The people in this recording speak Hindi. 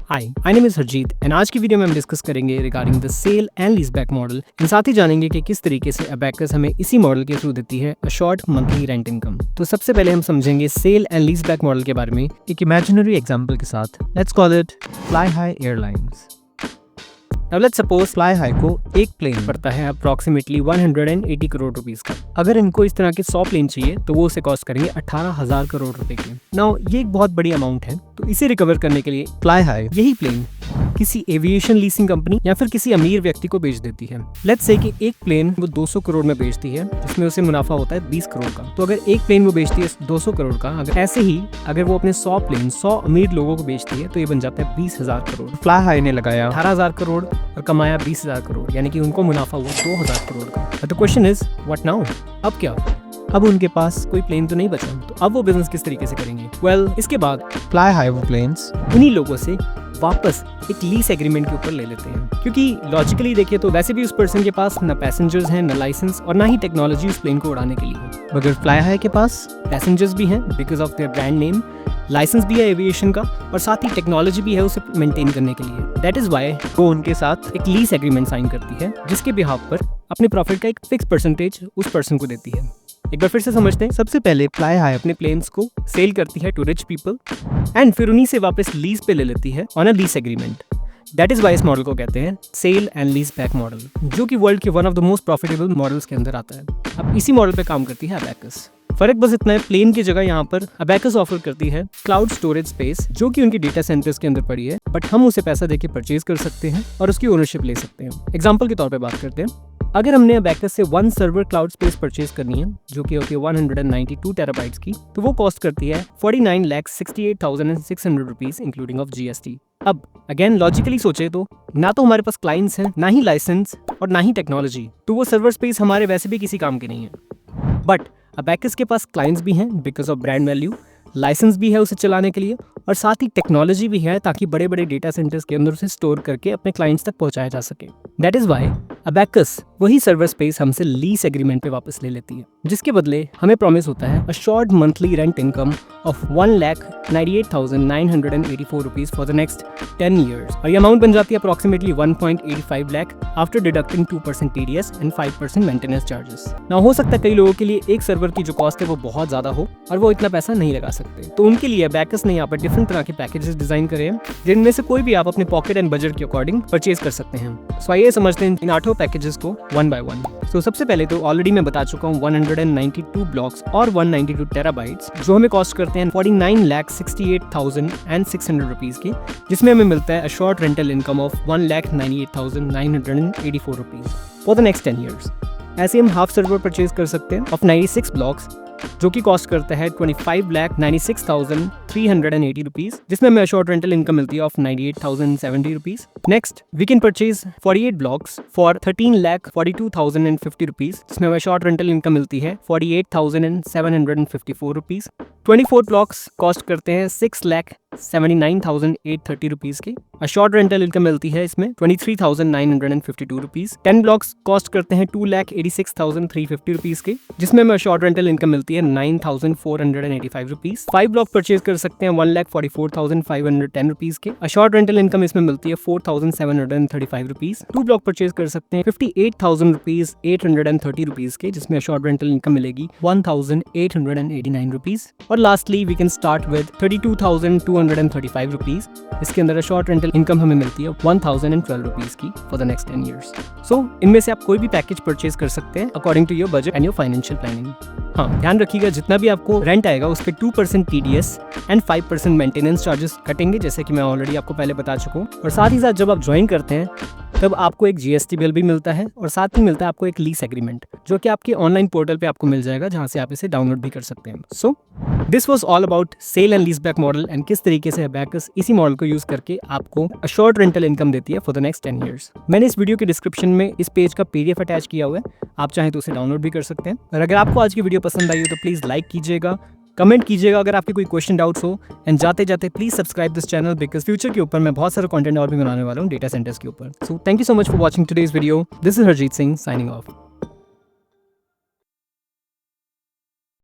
Hi, my name is Harjeet and आज की वीडियो में हम डिस्कस करेंगे regarding the sale and leaseback model. साथ ही जानेंगे कि किस तरीके से अबैकस हमें इसी मॉडल के थ्रू देती है a short monthly rent income. तो सबसे पहले हम समझेंगे सेल एंड लीजबैक मॉडल के बारे में एक इमेजिनरी एग्जांपल के साथ। Let's call it fly high airlines. अब लेट्स सपोज फ्लाई हाई को एक प्लेन पड़ता है अप्रॉक्सीमेटली 180 करोड़ रुपीस का। अगर इनको इस तरह के 100 प्लेन चाहिए तो वो उसे कॉस्ट करेंगे 18,000 करोड़ रुपए के। नाउ ये एक बहुत बड़ी अमाउंट है, तो इसे रिकवर करने के लिए फ्लाई हाई यही प्लेन किसी एविएशन लीजिंग कंपनी या फिर किसी अमीर व्यक्ति को बेच देती है। लेट्स से कि एक प्लेन वो 200 करोड़ में बेचती है, जिसमें उसे मुनाफा होता है 20 करोड़ का। तो अगर एक प्लेन वो बेचती है 200 करोड़ का, अगर ऐसे ही अगर वो अपने 100 प्लेन 100 अमीर लोगों को बेचती है तो ये बन जाता है 20,000 करोड़। फ्लाई हाई ने लगाया 18,000 करोड़ और कमाया 20,000 करोड़, यानी कि उनको मुनाफा हुआ 2,000 करोड़ का। The question is what now? अब क्या? अब उनके पास कोई प्लेन तो नहीं बचा, तो अब वो बिजनेस किस तरीके से करेंगे? इसके बाद फ्लाई हाई वो प्लेन्स उन्हीं लोगों से वापस एक लीज एग्रीमेंट के ऊपर ले लेते हैं, क्योंकि लॉजिकली देखिए तो वैसे भी उस पर्सन के पास ना पैसेंजर्स हैं, ना लाइसेंस और ना ही टेक्नोलॉजी उस प्लेन को उड़ाने के लिए। मगर फ्लाई हाई के पास पैसेंजर्स भी हैं because of their brand name, licence भी है एविएशन का और साथ ही टेक्नोलॉजी भी है उसे मेंटेन करने के लिए। दैट इज वाई वो उनके साथ एक लीज एग्रीमेंट साइन करती है, जिसके बिहाफ पर अपने प्रॉफिट का एक फिक्स परसेंटेज उस पर्सन को देती है। एक बार फिर से समझते हैं। सबसे पहले फ्लाई हाई अपने प्लेन्स को सेल करती है टू रिच पीपल एंड फिर उन्हीं से वापस लीज पे ले लेती है on a lease agreement. That is why इस मॉडल को कहते हैं sale and lease back model, जो कि वर्ल्ड के one of the most profitable models के अंदर आता है। अब इसी मॉडल पे काम करती है अबैकस। फर्क बस इतना है, प्लेन की जगह यहाँ पर अबैकस ऑफर करती है क्लाउड स्टोरेज स्पेस, जो कि उनकी डेटा सेंटर्स के अंदर पड़ी है, बट हम उसे पैसा देके परचेज कर सकते हैं और उसकी ओनरशिप ले सकते हैं। एग्जांपल के तौर पे बात करते हैं, अगर हमने अबैकस से 1 सर्वर क्लाउड स्पेस परचेज करनी है, जो कि होती है 192 टेराबाइट्स की, तो वो कॉस्ट करती है 49,68,600 रुपीज इंक्लूडिंग ऑफ GST। अब अगेन लॉजिकली सोचे तो ना तो हमारे पास क्लाइंट्स हैं, ना ही लाइसेंस और ना ही टेक्नोलॉजी, तो वो सर्वर स्पेस हमारे वैसे भी किसी काम के नहीं है। बट अबैकस के पास क्लाइंट्स भी हैं because of brand value, licence भी है उसे चलाने के लिए और साथ ही टेक्नोलॉजी भी है ताकि बड़े बड़े डेटा सेंटर्स के अंदर उसे स्टोर करके अपने क्लाइंट्स तक पहुंचाया जा सके। दैट इज वाई अबैकस वही सर्वर स्पेस हमसे लीज एग्रीमेंट पे वापस ले लेती है, जिसके बदले हमें प्रॉमिस होता है a short monthly rent income of 1,98,984 rupees for the next 10 years। और ये अमाउंट बन जाती है approximately 1.85 lakh after deducting 2% TDS and 5% maintenance charges. ना हो सकता है कई लोगों के लिए एक सर्वर की जो कॉस्ट है वो बहुत ज्यादा हो और वो इतना पैसा नहीं लगा सकते, तो उनके लिए अबैकस ने यहाँ पर डिफरेंट तरह के पैकेजेस डिजाइन करे हैं, जिनमें से कोई भी आप अपने पॉकेट एंड बजट के अकॉर्डिंग परचेज कर सकते हैं। सो आइए समझते हैं इन 8 पैकेजेस को वन बाय वन। तो सबसे पहले तो ऑलरेडी मैं बता चुका हूँ 192 ब्लॉक्स और 192 टेराबाइट्स, जो हमें कॉस्ट करते हैं 49,68,600 रुपीज के, जिसमें हमें मिलता है a short rental income of 1,98,984 rupees for the next 10 years। ऐसे हम हाफ सर्वर परचेज कर सकते हैं ऑफ 96 ब्लॉक्स, जो कि कॉस्ट करता है 25,96,380 रुपीज, जिसमें हमें शॉर्ट रेंटल इनकम मिलती है of 98,070 rupees. Next we can purchase 48 blocks for 13,42,050 rupees, जिसमें हमें शॉर्ट रेंटल इनकम मिलती है 48,754 रुपीज। 24 ब्लॉक्स कॉस्ट करते हैं 6,79,830 रुपीज के, शॉर्ट रेंटल इनकम मिलती है इसमें 23,952 रुपीज। 10 ब्लॉक्स कॉस्ट करते हैं 2,86,350 रुपीज के, जिसमें हमें शॉर्ट रेंटल इनकम मिलती है 9,485 रुपीज। 5 ब्लॉक परचेज कर सकते हैं 1,44,510 रुपीज के, शॉर्ट रेंटल इनकम इसमें मिलती है 4,735 रुपीज। 2 ब्लॉक परचेज कर सकते हैं 58,000 रुपीज 830 रुपीज के, जिसमें शॉर्ट रेंटल इनकम मिलेगी 1,889 रुपीज। और lastly we can start with 32,235 rupees, इसके अंदर शॉर्ट रेंटल इनकम हमें मिलती है 1,012 रुपीज की फॉर द नेक्स्ट 10 years। सो इनमें से आप कोई भी पैकेज परचेज कर सकते हैं according to your budget and your financial planning. हाँ, ध्यान रखिएगा जितना भी आपको रेंट आएगा उस पे 2% TDS एंड 5% मेंटेनेंस चार्जेस कटेंगे, जैसे कि मैं ऑलरेडी आपको पहले बता चुका हूँ। और साथ ही साथ जब आप ज्वाइन करते हैं तब आपको एक GST बिल भी मिलता है और साथ ही मिलता है आपको एक लीज एग्रीमेंट, जो कि आपके ऑनलाइन पोर्टल पे आपको मिल जाएगा, जहां से आप इसे डाउनलोड भी कर सकते हैं। So this was all about sale and lease back model and किस तरीके से अबैकस इसी मॉडल को यूज करके आपको अ शॉर्ट रेंटल इनकम देती है फॉर द नेक्स्ट 10 years। मैंने इस वीडियो के डिस्क्रिप्शन में इस पेज का PDF अटैच किया हुआ है, आप चाहें तो उसे डाउनलोड भी कर सकते हैं। और अगर आपको आज की वीडियो पसंद आई हो तो प्लीज लाइक कीजिएगा, कमेंट कीजिएगा अगर आपके कोई क्वेश्चन डाउट्स हो, एंड जाते जाते please subscribe this channel because future के ऊपर मैं बहुत सारा कंटेंट और भी बनाने वाला हूँ डेटा सेंटर्स के ऊपर। So thank you so much for watching today's video. This is Harjeet Singh signing off.